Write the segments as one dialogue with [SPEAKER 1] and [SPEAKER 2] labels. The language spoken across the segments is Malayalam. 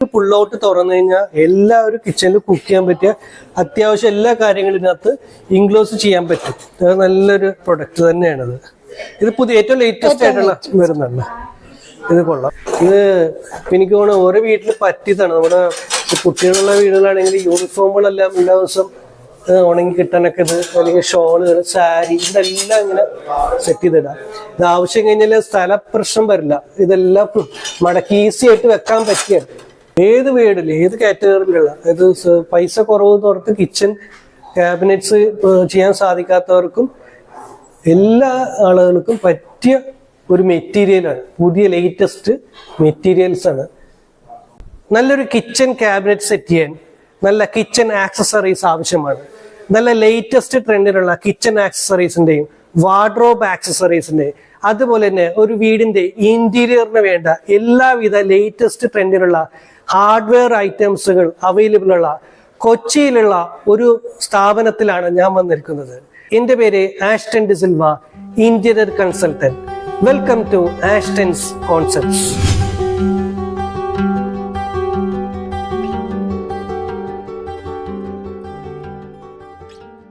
[SPEAKER 1] പുൾ ഔട്ട് തുറന്നു കഴിഞ്ഞാൽ എല്ലാവരും കിച്ചണിൽ കുക്ക് ചെയ്യാൻ പറ്റിയ അത്യാവശ്യം എല്ലാ കാര്യങ്ങളും ഇതിനകത്ത് ഇൻക്ലൂസ് ചെയ്യാൻ പറ്റും. അത് നല്ലൊരു പ്രൊഡക്റ്റ് തന്നെയാണിത്. ഇത് പുതിയ ഏറ്റവും ലേറ്റസ്റ്റ് ആയിട്ടുള്ള വരുന്നുണ്ട്. ഇത് കൊള്ളാം. ഇത് എനിക്ക് തോന്നുന്നു ഓരോ വീട്ടിൽ പറ്റിയതാണ്. നമ്മുടെ കുട്ടികളുള്ള വീടുകളാണെങ്കിൽ യൂണിഫോമുകളെല്ലാം എല്ലാ ദിവസം ഉണങ്ങി കിട്ടാനൊക്കെ ഇത്, അല്ലെങ്കിൽ ഷോളുകൾ, സാരി, ഇതെല്ലാം ഇങ്ങനെ സെറ്റ് ചെയ്തിടാം. ഇത് ആവശ്യം കഴിഞ്ഞാൽ സ്ഥലപ്രശ്നം വരില്ല. ഇതെല്ലാം മടക്കി ഈസി ആയിട്ട് വെക്കാൻ പറ്റിയാണ്. ഏത് വീടില് ഏത് കാറ്റഗറിയിലുള്ള, അതായത് പൈസ കുറവ് തോർത്ത് കിച്ചൺ ക്യാബിനറ്റ്സ് ചെയ്യാൻ സാധിക്കാത്തവർക്കും എല്ലാ ആളുകൾക്കും പറ്റിയ ഒരു മെറ്റീരിയലാണ്. പുതിയ ലേറ്റസ്റ്റ് മെറ്റീരിയൽസ് ആണ്. നല്ലൊരു കിച്ചൺ ക്യാബിനറ്റ് സെറ്റ് ചെയ്യാൻ നല്ല കിച്ചൺ ആക്സസറീസ് ആവശ്യമാണ്. നല്ല ലേറ്റസ്റ്റ് ട്രെൻഡിലുള്ള കിച്ചൺ ആക്സസറീസിന്റെയും വാർഡ്രോബ് ആക്സസറീസിന്റെയും അതുപോലെ തന്നെ ഒരു വീടിന്റെ ഇന്റീരിയറിന് വേണ്ട എല്ലാവിധ ലേറ്റസ്റ്റ് ട്രെൻഡിലുള്ള ഹാർഡ്വെയർ ഐറ്റംസുകൾ അവൈലബിൾ ഉള്ള കൊച്ചിയിലുള്ള ഒരു സ്ഥാപനത്തിലാണ് ഞാൻ വന്നിരിക്കുന്നത്. എന്റെ പേര് Ashton D'Silva, interior consultant. Welcome to Ashton's concepts.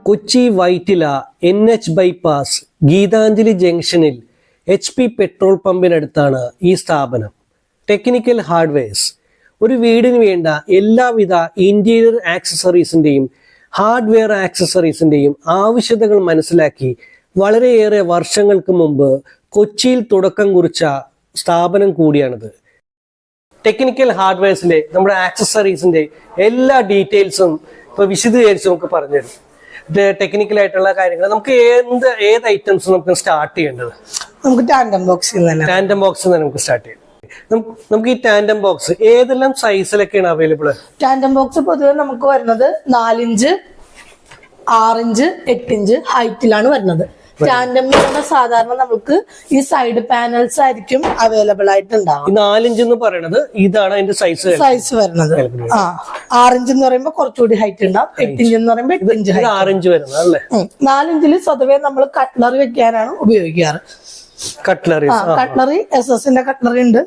[SPEAKER 1] Kochi Vyttila NH bypass Geethanjali ജംഗ്ഷനിൽ HP പെട്രോൾ പമ്പിനടുത്താണ് ഈ സ്ഥാപനം. ടെക്നിക്കൽ ഹാർഡ്വെയർസ്, ഒരു വീടിന് വേണ്ട എല്ലാവിധ ഇന്റീരിയർ ആക്സസറീസിന്റെയും ഹാർഡ്വെയർ ആക്സസറീസിന്റെയും ആവശ്യകതകൾ മനസ്സിലാക്കി വളരെയേറെ വർഷങ്ങൾക്ക് മുമ്പ് കൊച്ചിയിൽ തുടക്കം കുറിച്ച സ്ഥാപനം കൂടിയാണിത്. ടെക്നിക്കൽ ഹാർഡ്വെയർസിലെ നമ്മുടെ ആക്സസറീസിന്റെ എല്ലാ ഡീറ്റെയിൽസും ഇപ്പൊ വിശദീകരിച്ച് നമുക്ക് പറഞ്ഞുതരും. ടെക്നിക്കൽ ആയിട്ടുള്ള കാര്യങ്ങൾ നമുക്ക് ഏത് ഐറ്റംസ് നമുക്ക് സ്റ്റാർട്ട് ചെയ്യേണ്ടത്?
[SPEAKER 2] നമുക്ക് ടാൻഡം ബോക്സിൽ
[SPEAKER 1] നമുക്ക് സ്റ്റാർട്ട് ചെയ്യാം. നമുക്ക് ഈ ടാൻഡം ബോക്സ് ഏതെല്ലാം സൈസിലൊക്കെയാണ് അവൈലബിൾ?
[SPEAKER 2] ടാൻഡം ബോക്സ് പൊതുവെ നമുക്ക് വരുന്നത് 4 ഇഞ്ച്, 6 ഇഞ്ച്, 8 ഇഞ്ച് ഹൈറ്റിലാണ് വരുന്നത്. ടാൻഡം സാധാരണ നമുക്ക് ഈ സൈഡ് പാനൽസ് ആയിരിക്കും അവൈലബിൾ ആയിട്ടുണ്ടാവും.
[SPEAKER 1] 4 ഇഞ്ച് എന്ന് പറയുന്നത് ഇതാണ് അതിന്റെ
[SPEAKER 2] സൈസ് വരുന്നത്. 6 ഇഞ്ച് എന്ന് പറയുമ്പോൾ കുറച്ചുകൂടി ഹൈറ്റ് ഉണ്ടാവും. 8 ഇഞ്ച് എന്ന് പറയുമ്പോൾ 8 ഇഞ്ച്
[SPEAKER 1] 6 ഇഞ്ച് വരുന്നത് അല്ലേ?
[SPEAKER 2] 4 ഇഞ്ചിൽ സ്വതവേ നമ്മൾ കട്ട്ലറി വെക്കാനാണ് ഉപയോഗിക്കാറ്. കട്ട്ലറി SS കട്ട്ലറി ഉണ്ട്,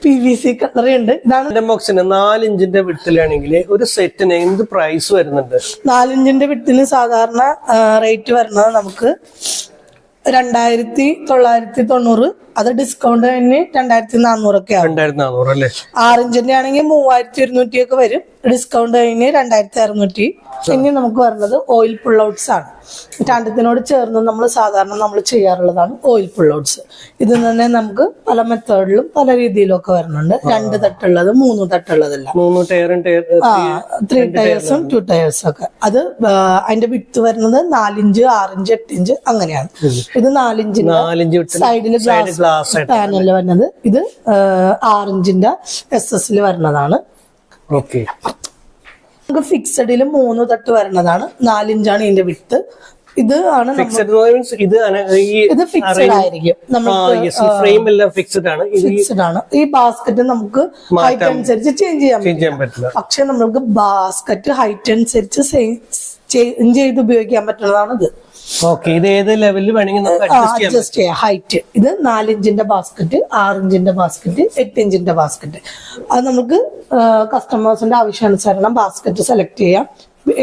[SPEAKER 2] PVC കട്ട്ലറി ഉണ്ട്. ഇതാണ്
[SPEAKER 1] ബോക്സിന് 4 ഇഞ്ചിന്റെ വിട്ടിലാണെങ്കിൽ ഒരു സെറ്റിന് എന്ത് പ്രൈസ് വരുന്നുണ്ട്?
[SPEAKER 2] 4 ഇഞ്ചിന്റെ വിട്ടിന് സാധാരണ റേറ്റ് വരുന്നത് നമുക്ക് 2990. അത് ഡിസ്കൗണ്ട് കഴിഞ്ഞ് 2400 ഒക്കെ ആവും.
[SPEAKER 1] 2400 അല്ലേ?
[SPEAKER 2] 6 ഇഞ്ചിന്റെ ആണെങ്കിൽ 3200 ഒക്കെ വരും. ഡിസ്കൗണ്ട് കഴിഞ്ഞ് 2600. ഇനി നമുക്ക് വരുന്നത് ഓയിൽ പുൾ ഔട്ട്സ് ആണ്. ടാൻഡത്തിനോട് ചേർന്ന് നമ്മൾ ചെയ്യാറുള്ളതാണ് ഓയിൽ പുൾ ഔട്ട്സ്. ഇത് തന്നെ നമുക്ക് പല മെത്തേഡിലും പല രീതിയിലും ഒക്കെ വരുന്നുണ്ട്. 2 തട്ടുള്ളത്, 3 തട്ടുള്ളതല്ല, 3 ടയേഴ്സും 2 ടയേഴ്സും ഒക്കെ. അത് അതിന്റെ വിട്ട് വരുന്നത് 4 ഇഞ്ച്, 6 ഇഞ്ച്, 8 ഇഞ്ച് അങ്ങനെയാണ്. ഇത് 4 ഇഞ്ചിന്റെ സൈഡില് ഗ്ലാസ് പാനലിൽ വരുന്നത്. ഇത് 6 ഇഞ്ചിന്റെ SS വരുന്നതാണ്. നമുക്ക് ഫിക്സഡിൽ 3 തട്ട് വരുന്നതാണ്. 4 ഇഞ്ചാണ് ഇതിന്റെ വിട്ട്. ഇത് ആണ്
[SPEAKER 1] ഫിക്സഡ്
[SPEAKER 2] ആയിരിക്കും. ഫിക്സഡ് ആണ്. ഈ ബാസ്ക്കറ്റ് നമുക്ക് ഹൈറ്റ് അനുസരിച്ച് ചേഞ്ച് ചെയ്യാൻ പറ്റില്ല. പക്ഷെ നമുക്ക് ബാസ്ക്കറ്റ് ഹൈറ്റ് അനുസരിച്ച് ചേഞ്ച് ചെയ്ത് ഉപയോഗിക്കാൻ പറ്റുന്നതാണ് ഇത്. അഡ്ജസ്റ്റ് ചെയ്യാം ഹൈറ്റ്. ഇത് 4 ഇഞ്ചിന്റെ ബാസ്ക്കറ്റ്, 6 ഇഞ്ചിന്റെ ബാസ്ക്കറ്റ്, 8 ഇഞ്ചിന്റെ ബാസ്ക്കറ്റ്. അത് നമുക്ക് കസ്റ്റമേഴ്സിന്റെ ആവശ്യാനുസരണം ബാസ്ക്കറ്റ് സെലക്ട് ചെയ്യാം.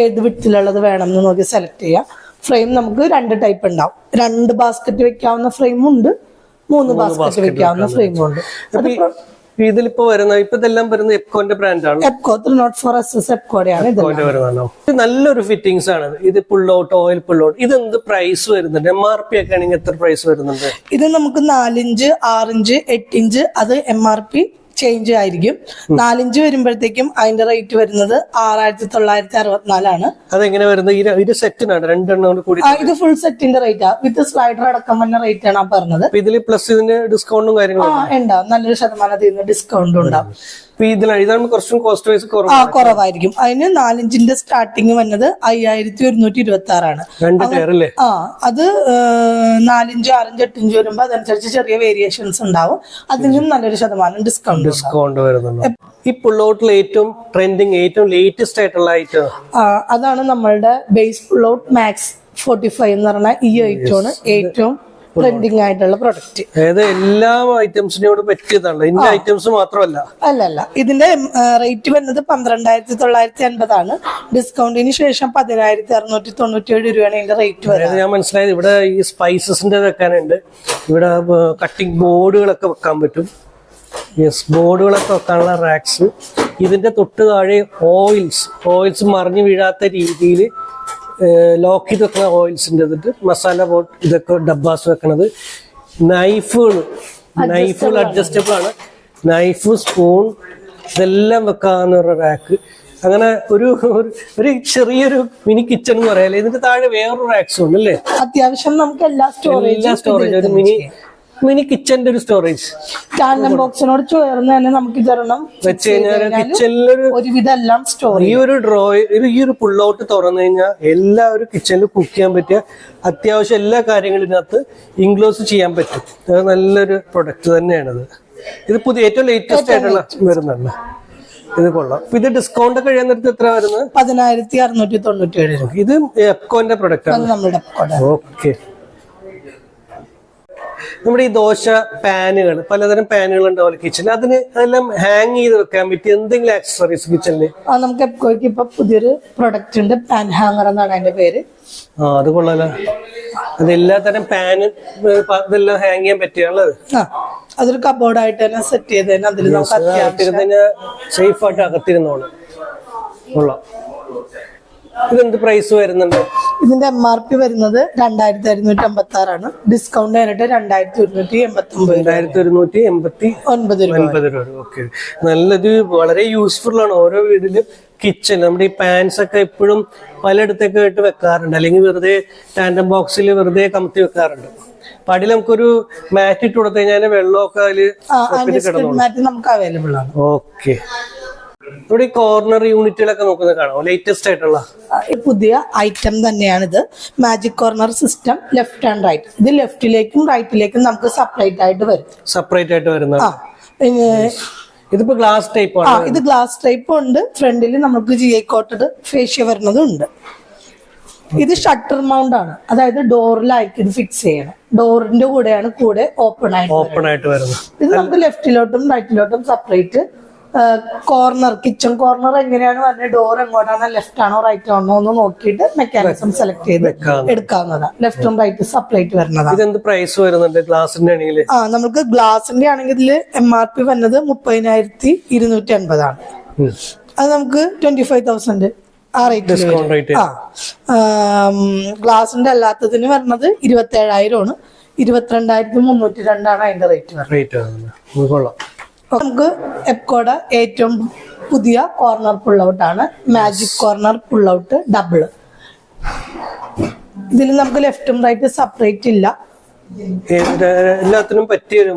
[SPEAKER 2] ഏത് വിട്ടിലുള്ളത് വേണം എന്ന് നോക്കി സെലക്ട് ചെയ്യാം. ഫ്രെയിം നമുക്ക് 2 ടൈപ്പ് ഉണ്ടാവും. 2 ബാസ്ക്കറ്റ് വെക്കാവുന്ന ഫ്രെയിമും ഉണ്ട്, 3 ബാസ്ക്കറ്റ് വെക്കാവുന്ന ഫ്രെയിമും ഉണ്ട്.
[SPEAKER 1] ഇതിലിപ്പോ ഇതെല്ലാം വരുന്ന എപ്കോന്റെ ബ്രാൻഡാണ്.
[SPEAKER 2] എപ്കോ 304SS എപ്കോടെയാണ് ഇത്.
[SPEAKER 1] നല്ലൊരു ഫിറ്റിംഗ്സ് ആണ്. ഇത് pull out, oil pull out. ഇത് എന്ത് പ്രൈസ് വരുന്നുണ്ട്? MRP ഒക്കെ ആണെങ്കിൽ എത്ര പ്രൈസ് വരുന്നുണ്ട്?
[SPEAKER 2] ഇത് നമുക്ക് 4 ഇഞ്ച്, 6 ഇഞ്ച്, 8 ഇഞ്ച് അത് MRP ചേഞ്ച് ആയിരിക്കും. 4 ഇഞ്ച് വരുമ്പോഴത്തേക്കും അതിന്റെ റേറ്റ് വരുന്നത് 6964 ആണ്.
[SPEAKER 1] അതെങ്ങനെ വരുന്നത്? ഇത് സെറ്റിനാണ് 2 എണ്ണം കൂടി?
[SPEAKER 2] ഇത് ഫുൾ സെറ്റിന്റെ റേറ്റ് വിത്ത് സ്ലൈഡർ അടക്കം തന്നെ റേറ്റ് ആണ് പറഞ്ഞത്.
[SPEAKER 1] ഇതിൽ പ്ലസ് ഇതിന് ഡിസ്കൗണ്ടും കാര്യങ്ങളും
[SPEAKER 2] ഉണ്ടാവും. നല്ലൊരു ശതമാനത്തിൽ ഡിസ്കൗണ്ട് ഉണ്ടാവും.
[SPEAKER 1] ഇതാണ് കുറച്ചും കോസ്റ്റ് വൈസ്
[SPEAKER 2] കുറവായിരിക്കും. അതിന് 4 ഇഞ്ചിന്റെ സ്റ്റാർട്ടിങ് വന്നത് 5126 ആണ്. അത് 4 ഇഞ്ച്, 6 ഇഞ്ച്, 8 ഇഞ്ച് വരുമ്പോ അതനുസരിച്ച് ചെറിയ വേരിയേഷൻസ് ഉണ്ടാവും. അതിനും നല്ലൊരു ശതമാനം ഡിസ്കൗണ്ട്
[SPEAKER 1] വരുന്നുണ്ട്. ഈ പുൾ ഔട്ടിൽ ഏറ്റവും ട്രെൻഡിങ്, ഏറ്റവും ലേറ്റസ്റ്റ് ആയിട്ടുള്ള ഐറ്റം
[SPEAKER 2] അതാണ് നമ്മളുടെ ബേസ് പുൾ ഔട്ട് മാക്സ് 45 എന്ന് പറഞ്ഞ ഈ ഐറ്റമാണ് ഏറ്റവും ട്രെൻഡിങ് ആയിട്ടുള്ള പ്രൊഡക്റ്റ്.
[SPEAKER 1] അതായത് എല്ലാ ഐറ്റംസിനോട് പറ്റിയതാണല്ലോ, ഇന്ന ഐറ്റംസ് മാത്രമല്ല.
[SPEAKER 2] അല്ലല്ല, ഇതിന്റെ റേറ്റ് വരുന്നത് 12,950 ഡിസ്കൗണ്ടിന് ശേഷം 10,697 രൂപയാണ് ഇതിന്റെ റേറ്റ് വരുന്നത്.
[SPEAKER 1] ഞാൻ മനസ്സിലായത് ഇവിടെ ഈ സ്പൈസസിന്റെ വെക്കാനുണ്ട്, ഇവിടെ കട്ടിംഗ് ബോർഡുകളൊക്കെ വെക്കാൻ പറ്റും. യെസ്, ബോർഡുകളൊക്കെ വെക്കാനുള്ള റാക്സ്. ഇതിന്റെ തൊട്ട് താഴെ ഓയിൽസ് മറിഞ്ഞു വീഴാത്ത രീതിയിൽ ലോക്ക് ചെയ്ത് വെക്കുന്ന ഓയിൽസിന്റെ ഇതിട്ട് മസാല ബോട്ട് ഇതൊക്കെ ഡബ്ബാസ് വെക്കണത്. നൈഫുകൾ അഡ്ജസ്റ്റബിൾ ആണ്. നൈഫ്, സ്പൂൺ ഇതെല്ലാം വെക്കാവുന്ന ഒരു റാക്ക്. അങ്ങനെ ഒരു ചെറിയൊരു മിനി കിച്ചൺ എന്ന് പറയാല്ലേ. ഇതിന്റെ താഴെ വേറൊരു റാക്സും ഉണ്ട് അല്ലേ?
[SPEAKER 2] അത്യാവശ്യം നമുക്ക് എല്ലാ സ്റ്റോറേജ്,
[SPEAKER 1] ഒരു മിനി കിച്ചന്റെ ഒരു സ്റ്റോറേജ്.
[SPEAKER 2] ടാൻഡം ബോക്സിനോട് ചേർന്ന് തന്നെ നമുക്ക് ഇതൊരെണ്ണം
[SPEAKER 1] വെച്ച് കഴിഞ്ഞാൽ കിച്ചണിലൊരു
[SPEAKER 2] ഒരുവിധം എല്ലാം സ്റ്റോർ.
[SPEAKER 1] ഈ ഒരു ഈ ഒരു പുൾ ഔട്ട് തുറന്നു കഴിഞ്ഞാൽ എല്ലാ ഒരു കിച്ചണിൽ കുക്ക് ചെയ്യാൻ പറ്റിയ അത്യാവശ്യം എല്ലാ കാര്യങ്ങളും ഇതിനകത്ത് ഇൻക്ലൂസ് ചെയ്യാൻ പറ്റും. അത് നല്ലൊരു പ്രൊഡക്റ്റ് തന്നെയാണിത്. ഇത് പുതിയ ഏറ്റവും ലേറ്റസ്റ്റ് ആയിട്ടുള്ള വരുന്നുണ്ട്. ഇത് കൊള്ളാം. ഇത് ഡിസ്കൗണ്ട് ഒക്കെ കഴിയാൻ നേരത്തെ എത്ര വരുന്നത്?
[SPEAKER 2] 10,697 രൂപ.
[SPEAKER 1] ഇത് എപ്കോന്റെ പ്രൊഡക്റ്റ് ആണ്.
[SPEAKER 2] നമ്മുടെ
[SPEAKER 1] ഓക്കെ. നമ്മുടെ ഈ ദോശ പാനുകൾ, പലതരം പാനുകൾ ഉണ്ടാവില്ല കിച്ചണിൽ, അതെല്ലാം ഹാങ് ചെയ്ത് വെക്കാൻ പറ്റിയ എന്തെങ്കിലും ആക്സസറീസ് കിച്ചണില്?
[SPEAKER 2] നമുക്ക് എപ്കോയ്ക്ക് ഇപ്പൊ പുതിയൊരു പ്രൊഡക്റ്റ് ഉണ്ട്, പാൻ ഹാങ്ങർ എന്നാണ് അതിന്റെ പേര്.
[SPEAKER 1] അത് കൊള്ളാലോ. അത് എല്ലാത്തരം പാന് ഇതെല്ലാം ഹാങ് ചെയ്യാൻ പറ്റിയുള്ളത്.
[SPEAKER 2] അതൊരു കബോർഡ് ആയിട്ട് തന്നെ സെറ്റ് ചെയ്ത് തന്നെ അതിൽ
[SPEAKER 1] സേഫ് ആയിട്ട് അകത്തിരുന്നോളൂ. കൊള്ളാം. ഇതെന്ത് പ്രൈസ് വരുന്നുണ്ട്?
[SPEAKER 2] ഇതിന്റെ MRP വരുന്നത് 2,656 ഡിസ്കൗണ്ട് ആയിട്ട് 2,189
[SPEAKER 1] രൂപ. ഓക്കെ, നല്ലത്. വളരെ യൂസ്ഫുൾ ആണ് ഓരോ വീട്ടിലും. കിച്ചൺ നമ്മുടെ ഈ പാൻസ് ഒക്കെ എപ്പോഴും പലയിടത്തൊക്കെ ആയിട്ട് വെക്കാറുണ്ട്, അല്ലെങ്കിൽ വെറുതെ ടാൻഡം ബോക്സിൽ വെറുതെ കമത്തി വെക്കാറുണ്ട്. അപ്പൊ അതിൽ നമുക്കൊരു മാറ്റ് ഇട്ട് കൊടുത്തു കഴിഞ്ഞാൽ വെള്ളമൊക്കെ അതില്
[SPEAKER 2] നമുക്ക് അവൈലബിൾ ആണ്.
[SPEAKER 1] ഓക്കെ. ഇവിടെ ഈ കോർണർ യൂണിറ്റുകളൊക്കെ നോക്കുന്നത് കാണാം, ലേറ്റസ്റ്റ് ആയിട്ടുള്ള
[SPEAKER 2] പുതിയ ഐറ്റം തന്നെയാണിത്. Magic corner system, left and right. ഇത് ലെഫ്റ്റിലേക്കും റൈറ്റിലേക്കും നമുക്ക് സെപ്പറേറ്റ് ആയിട്ട് വരുന്നത്.
[SPEAKER 1] ഇതിപ്പോ ഗ്ലാസ് ടൈപ്പ് ആണ്.
[SPEAKER 2] ഇത് ഗ്ലാസ് ടൈപ്പ് ഉണ്ട്. ഫ്രണ്ടിൽ നമുക്ക് GI കോട്ടഡ് ഫേഷ്യ വരുന്നതും ഉണ്ട്. ഇത് ഷട്ടർ മൗണ്ട് ആണ്, അതായത് ഡോറിലായിരിക്കും ഇത് ഫിക്സ് ചെയ്യണം. ഡോറിന്റെ കൂടെയാണ് ഓപ്പൺ ആയിട്ട് വരുന്നത്. ഇത് നമുക്ക് ലെഫ്റ്റിലോട്ടും റൈറ്റിലോട്ടും സെപ്പറേറ്റ്. കോർണർ, കിച്ചൺ കോർണർ എങ്ങനെയാണ് വരുന്നത്, ഡോർ എങ്ങോട്ടാണോ, ലെഫ്റ്റ് ആണോ റൈറ്റ് ആണോ എന്ന് നോക്കിയിട്ട് മെക്കാനിസം സെലക്ട് ചെയ്ത് എടുക്കാവുന്നതാണ്. ലെഫ്റ്റും റൈറ്റും സെപ്പറേറ്റ് വരുന്നതാണ്.
[SPEAKER 1] ഇതെന്ത് പ്രൈസ് വരുന്നുണ്ട് ഗ്ലാസിന്റെ ആണെങ്കിൽ?
[SPEAKER 2] നമുക്ക് ഗ്ലാസിന്റെ ആണെങ്കിൽ ഇതില് MRP വരുന്നത് 30,250 ആണ്. അത് നമുക്ക് 25,000 ആ റേറ്റ്. ഗ്ലാസിന്റെ അല്ലാത്തതിന് വരുന്നത് 27,000 ആണ്. 22,302 അതിന്റെ റേറ്റ് വരുന്നത്. നമുക്ക് എപ്കോയുടെ ഏറ്റവും പുതിയ കോർണർ പുൾ ഔട്ട് ആണ്, magic corner pull out double. ഇതിൽ നമുക്ക് ലെഫ്റ്റും റൈറ്റും സെപ്പറേറ്റ് ഇല്ല,
[SPEAKER 1] എല്ലാത്തിനും പറ്റിയൊരു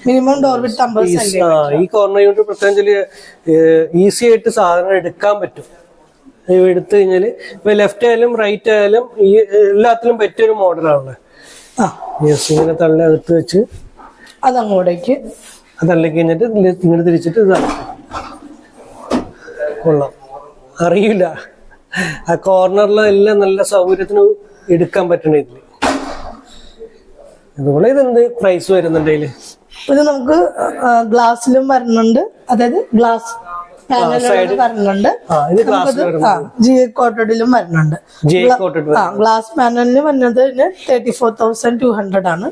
[SPEAKER 2] മിനിമം ഡോർ വിത്ത് 50 സെന്റിമീറ്റർ.
[SPEAKER 1] ഈ കോർണർ യൂണിറ്റ് പ്രത്യേകിച്ച് ഈസി ആയിട്ട് സാധനം എടുക്കാൻ പറ്റും. എടുത്തു കഴിഞ്ഞാല് ഇപ്പൊ ലെഫ്റ്റ് ആയാലും റൈറ്റ് ആയാലും ഈ എല്ലാത്തിനും പറ്റിയൊരു മോഡലാണ്. ഇങ്ങനെ തള്ളി അകത്ത് വെച്ച്
[SPEAKER 2] അതങ്ങോട്ടേക്ക്
[SPEAKER 1] അതള്ളി കഴിഞ്ഞിട്ട് ഇങ്ങനെ തിരിച്ചിട്ട് ഇതാണ്. കൊള്ളാം. അറിയില്ല, ആ കോർണറിലെല്ലാം നല്ല സൗകര്യത്തിന് എടുക്കാൻ പറ്റണ ഇതില്. അതുപോലെ ഇതെന്ത് പ്രൈസ് വരുന്നുണ്ട് ഇതില്?
[SPEAKER 2] ഇത് നമുക്ക് ഗ്ലാസ്സിലും വരുന്നുണ്ട്, അതായത് ഗ്ലാസ് വരുന്നുണ്ട്, GI കോട്ടഡിലും വരുന്നുണ്ട്. ഗ്ലാസ് പാനലിന് വരുന്നത് 34,200 ആണ്.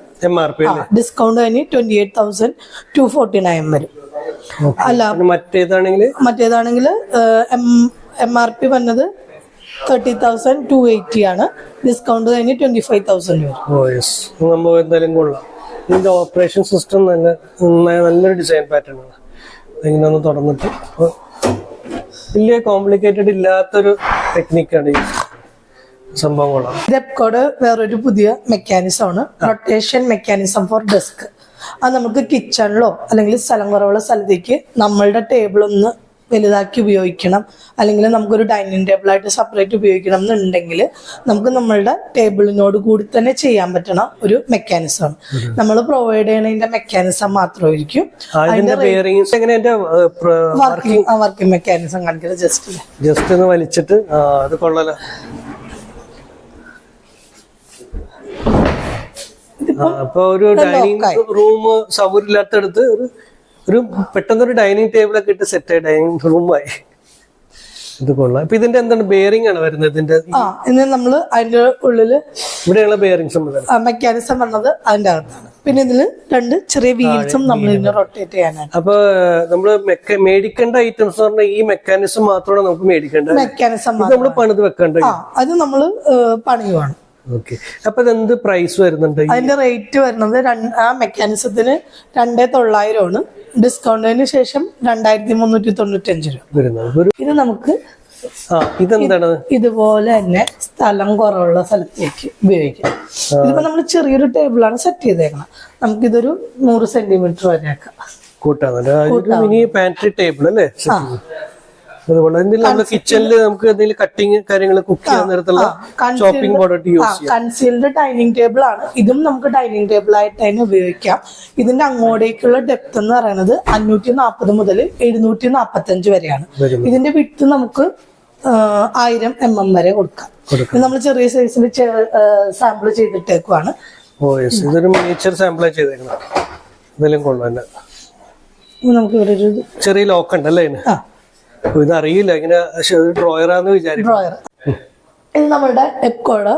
[SPEAKER 2] ഡിസ്കൗണ്ട് കഴിഞ്ഞ് 28,249 വരും. അല്ല, മറ്റേതാണെങ്കിൽ MRP വരുന്നത് 30,280 ആണ്. ഡിസ്കൗണ്ട് കഴിഞ്ഞ് 25,000 വരും.
[SPEAKER 1] ഇതിന്റെ ഓപ്പറേഷൻ സിസ്റ്റം നല്ലൊരു ഡിസൈൻ പാറ്റേൺ ആണ്. ഇങ്ങനെ ഒന്ന് തുറന്നിട്ട് വലിയ കോംപ്ലിക്കേറ്റഡ് ഇല്ലാത്തൊരു ടെക്നിക്കാണ് ഈ സംഭവങ്ങളാണ്.
[SPEAKER 2] എപ്കോയുടെ വേറൊരു പുതിയ മെക്കാനിസം ആണ്, റൊട്ടേഷൻ മെക്കാനിസം ഫോർ ഡെസ്ക്. അത് നമുക്ക് കിച്ചണിലോ അല്ലെങ്കിൽ സ്ഥലം കുറവുള്ള സ്ഥലത്തേക്ക് നമ്മളുടെ ടേബിൾ ഒന്ന് വലുതാക്കി ഉപയോഗിക്കണം, അല്ലെങ്കിൽ നമുക്കൊരു ഡൈനിങ് ടേബിൾ ആയിട്ട് സെപ്പറേറ്റ് ഉപയോഗിക്കണം എന്നുണ്ടെങ്കിൽ നമുക്ക് നമ്മളുടെ ടേബിളിനോട് കൂടി തന്നെ ചെയ്യാൻ പറ്റണ ഒരു മെക്കാനിസം ആണ്. നമ്മൾ പ്രൊവൈഡ് ചെയ്യണതിന്റെ മെക്കാനിസം മാത്രമായിരിക്കും. വർക്കിംഗ് മെക്കാനിസം കാണിക്കുന്നത്
[SPEAKER 1] ജസ്റ്റ് ഒന്ന് വലിച്ചിട്ട് അത് കൊള്ളാലോ.
[SPEAKER 2] ഇത്
[SPEAKER 1] അപ്പൊ ഒരു ഡൈനിങ് റൂം സൗകര്യം ഇല്ലാത്തടുത്ത് ഒരു പെട്ടെന്നൊരു ഡൈനിങ് ടേബിൾ ഒക്കെ ഇട്ട് സെറ്റ് ആയി ഡൈനിങ് റൂമായി. ഇത് കൊള്ളാം. ഇപ്പൊ ഇതിന്റെ എന്താണ് ബെയറിംഗ് ആണ് വരുന്നത്? ഇതിന്റെ
[SPEAKER 2] ഇന്ന് നമ്മള് അതിന്റെ ഉള്ളില്
[SPEAKER 1] ഇവിടെയുള്ള ബെയറിംഗ്സ്
[SPEAKER 2] മെക്കാനിസം വന്നത് അതിന്റെ അകത്താണ്. പിന്നെ ഇതില് 2 ചെറിയ വീൽസും നമ്മൾ ഇതിനെ റൊട്ടേറ്റ് ചെയ്യാനാണ്.
[SPEAKER 1] അപ്പൊ നമ്മള് മേടിക്കേണ്ട ഐറ്റംസ് പറഞ്ഞാൽ ഈ മെക്കാനിസം മാത്രമാണ് നമുക്ക് മേടിക്കേണ്ടത്.
[SPEAKER 2] മെക്കാനിസം
[SPEAKER 1] നമ്മൾ പണിത് വെക്കേണ്ടത്
[SPEAKER 2] അത് നമ്മള് പണിയുവാണ്.
[SPEAKER 1] ഓക്കെ. അപ്പൊ ഇതെന്ത് പ്രൈസ് വരുന്നുണ്ട്?
[SPEAKER 2] അതിന്റെ റേറ്റ് വരുന്നത് ആ മെക്കാനിസത്തിന് 2900 ആണ്. ഡിസ്കൗണ്ടിന് ശേഷം 2395 രൂപ
[SPEAKER 1] വരുന്നത്.
[SPEAKER 2] ഇത് നമുക്ക്
[SPEAKER 1] ഇതെന്താണ്?
[SPEAKER 2] ഇതുപോലെ തന്നെ സ്ഥലം കുറവുള്ള സ്ഥലത്തേക്ക് ഉപയോഗിക്കാം. ഇതിപ്പോ നമ്മൾ ചെറിയൊരു ടേബിളാണ് സെറ്റ് ചെയ്തേക്കണം. നമുക്കിതൊരു 100 സെന്റിമീറ്റർ വരെയൊക്കെ
[SPEAKER 1] കൂട്ടാം. മിനി പാൻട്രി ടേബിൾ അല്ലേ? അതുപോലെ നമ്മുടെ കിച്ചണില് നമുക്ക് എന്തെങ്കിലും കട്ടിങ് കാര്യങ്ങൾ കുക്ക് ചെയ്യാൻ നേരത്തുള്ള ചോപ്പിംഗ് ബോർഡ് യൂസ് ചെയ്യാം.
[SPEAKER 2] കൺസീൽഡ് ഡൈനിങ് ടേബിൾ ആണ്. ഇതും നമുക്ക് ഡൈനിങ് ടേബിൾ ആയിട്ട് തന്നെ ഉപയോഗിക്കാം. ഇതിന്റെ അങ്ങോട്ടേക്കുള്ള ഡെപ്ത് എന്ന് പറയുന്നത് 540 മുതൽ 745 വരെയാണ്. ഇതിന്റെ വിഡ്ത് നമുക്ക് 1000 mm വരെ കൊടുക്കാം. ഇത് നമ്മൾ ചെറിയ സൈസിൽ സാമ്പിൾ ചെയ്തിട്ടേക്കുവാണ്.
[SPEAKER 1] ഇതൊരു മിനിയേച്ചർ സാമ്പിൾ ചെയ്തേക്കണം. ഇതെല്ലാം കൊള്ളാം.
[SPEAKER 2] നമുക്ക് ഇവിടെ ഒരു
[SPEAKER 1] ചെറിയ ലോക്ക് ഉണ്ട് അല്ലേ? ഇതറിയില്ല, ഇങ്ങനെ ഡ്രോയറാന്ന് വിചാരിക്കും.
[SPEAKER 2] ഡ്രോയർ ഇത് നമ്മുടെ എക്കോയുടെ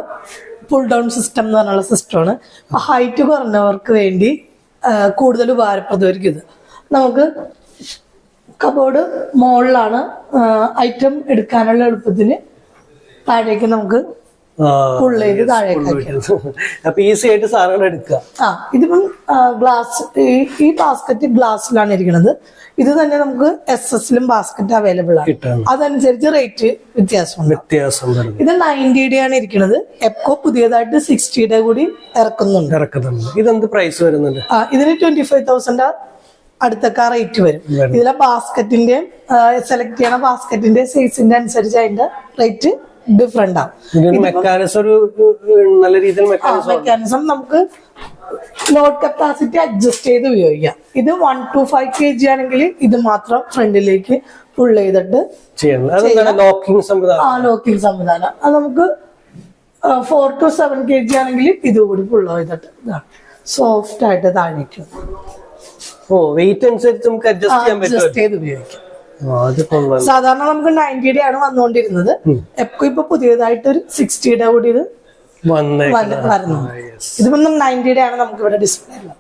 [SPEAKER 2] പുൾ ഡൗൺ സിസ്റ്റം എന്ന് പറഞ്ഞുള്ള സിസ്റ്റമാണ്. ഹൈറ്റ് കുറഞ്ഞവർക്ക് വേണ്ടി കൂടുതൽ ഉപകാരപ്രദമായിരിക്കും ഇത്. നമുക്ക് കബോർഡ് മുകളിലാണ്, ഐറ്റം എടുക്കാനുള്ള എളുപ്പത്തിന് താഴേക്ക് നമുക്ക് പുള്ളേക്ക് താഴേക്ക്.
[SPEAKER 1] അപ്പൊ ഈസി ആയിട്ട് സാധനങ്ങൾ എടുക്കുക.
[SPEAKER 2] ഇതിപ്പം ഗ്ലാസ്, ഈ ബാസ്ക്കറ്റ് ഗ്ലാസ്സിലാണ് ഇരിക്കുന്നത്. ഇത് തന്നെ നമുക്ക് SS ബാസ്ക്കറ്റ് അവൈലബിൾ ആണ്. അതനുസരിച്ച് റേറ്റ് വ്യത്യാസം. ഇത് 90 ആണ് ഇരിക്കുന്നത്. എപ്കോ പുതിയതായിട്ട് 60 കൂടി ഇറക്കുന്നുണ്ട്.
[SPEAKER 1] ഇതെന്ത് പ്രൈസ് വരുന്നുണ്ട്?
[SPEAKER 2] ഇതിന് 25,000 അടുത്തൊക്കെ റേറ്റ് വരും. ഇതിലെ ബാസ്ക്കറ്റിന്റെ സെലക്ട് ചെയ്യണ ബാസ്ക്കറ്റിന്റെ സൈസിന്റെ അനുസരിച്ച് അതിന്റെ റേറ്റ് ഡിഫറെന്റ് ആവും. മെക്കാനിസം നമുക്ക് ലോഡ് കപ്പാസിറ്റി അഡ്ജസ്റ്റ് ചെയ്ത് ഉപയോഗിക്കാം. ഇത് 1 to 5 kg ആണെങ്കിൽ ഇത് മാത്രം ഫ്രണ്ടിലേക്ക് പുൾ ചെയ്തിട്ട് ലോക്കിംഗ് സംവിധാനം. അത് നമുക്ക് 4 to 7 kg ആണെങ്കിൽ ഇതുകൂടി പുൾ ചെയ്തിട്ട് സോഫ്റ്റ് ആയിട്ട് താഴേക്ക്
[SPEAKER 1] വെയിറ്റ് അനുസരിച്ച് നമുക്ക്
[SPEAKER 2] അഡ്ജസ്റ്റ് ചെയ്ത് ഉപയോഗിക്കാം. സാധാരണ നമുക്ക് 90 ആണ് വന്നുകൊണ്ടിരുന്നത്. ഇപ്പൊ പുതിയതായിട്ട് ഒരു 60 കൂടി ഇത് വരുന്നുണ്ട്. ഇതിപ്പോ 90 ആണ് നമുക്ക് ഇവിടെ ഡിസ്പ്ലേ ഉള്ളത്.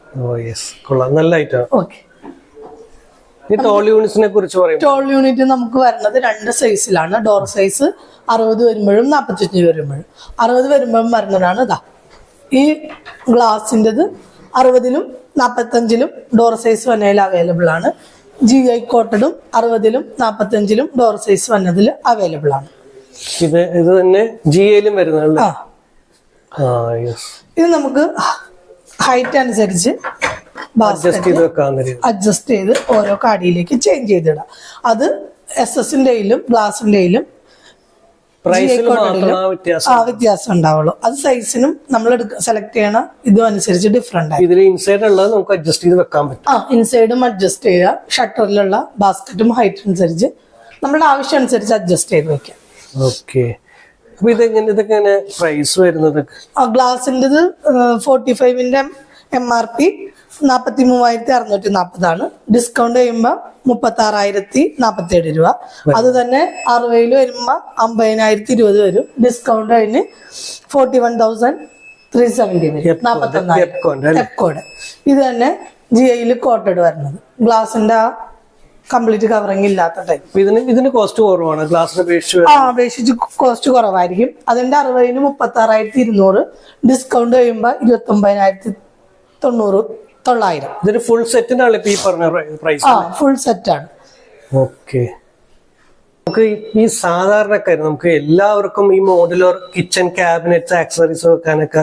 [SPEAKER 2] ടോൾ യൂണിറ്റ് നമുക്ക് വരുന്നത് 2 സൈസിലാണ്. ഡോർ സൈസ് 60 വരുമ്പോഴും 45 വരുമ്പോഴും. 60 വരുമ്പോഴും വരുന്നതാണ് ഇതാ ഈ ഗ്ലാസിൻ്റെത്. 60-ലും 45-ലും ഡോർ സൈസ് വന്നതിൽ അവൈലബിൾ ആണ്. GI കോട്ടഡും 60-ലും 45-ലും ഡോർ സൈസ് വന്നതിൽ അവൈലബിൾ ആണ്.
[SPEAKER 1] ഇത് തന്നെ GIയിലും വരുന്നത്.
[SPEAKER 2] ഇത് നമുക്ക് ഹൈറ്റ് അനുസരിച്ച് അഡ്ജസ്റ്റ് ചെയ്ത് ഓരോ കാടിയിലേക്ക് ചേഞ്ച് ചെയ്തിടാം. അത് SS-ന്റെയിലും ഗ്ലാസിന്റെയിലും വ്യത്യാസം ഉണ്ടാവുള്ളൂ. അത് സൈസിനും നമ്മൾ സെലക്ട് ചെയ്യണ ഇതും അനുസരിച്ച് ഡിഫറെന്റ് ആയി. ഇൻസൈഡും അഡ്ജസ്റ്റ് ചെയ്യുക. ഷട്ടറിലുള്ള ബാസ്ക്കറ്റും ഹൈറ്റ് അനുസരിച്ച് നമ്മുടെ ആവശ്യം അനുസരിച്ച് അഡ്ജസ്റ്റ് ചെയ്ത് വെക്കാം. ഗ്ലാസിൻ്റെത് 45-ന്റെ MRP 43,640 ഡിസ്കൗണ്ട് ചെയ്യുമ്പോൾ 36,047 രൂപ. അത് തന്നെ 60 വരുമ്പോ 50,020 വരും. ഡിസ്കൗണ്ട് കഴിഞ്ഞ് 41,370 വരും. 41,000. ഇത് തന്നെ GIയിൽ കോട്ടഡ് വരുന്നത്. ഗ്ലാസിന്റെ കംപ്ലീറ്റ് കവറിങ് ഇല്ലാത്ത ടൈപ്പ്.
[SPEAKER 1] ഇതിന് കോസ്റ്റ് കുറവാണ്. ഗ്ലാസിനെ
[SPEAKER 2] അപേക്ഷിച്ച് കോസ്റ്റ് കുറവായിരിക്കും. അതിന്റെ 60-ന് 36,200. ഡിസ്കൗണ്ട് കഴിയുമ്പോ 29,900.
[SPEAKER 1] ഇതൊരു ഫുൾ സെറ്റിനാണ് ഈ പറഞ്ഞ പ്രൈസ്.
[SPEAKER 2] ഫുൾ സെറ്റ് ആണ്.
[SPEAKER 1] ഓക്കെ. നമുക്ക് ഈ സാധാരണക്കാര് നമുക്ക് എല്ലാവർക്കും ഈ മോഡുലർ കിച്ചൺ ക്യാബിനറ്റ്സ് ആക്സസറീസ് വെക്കാനൊക്കെ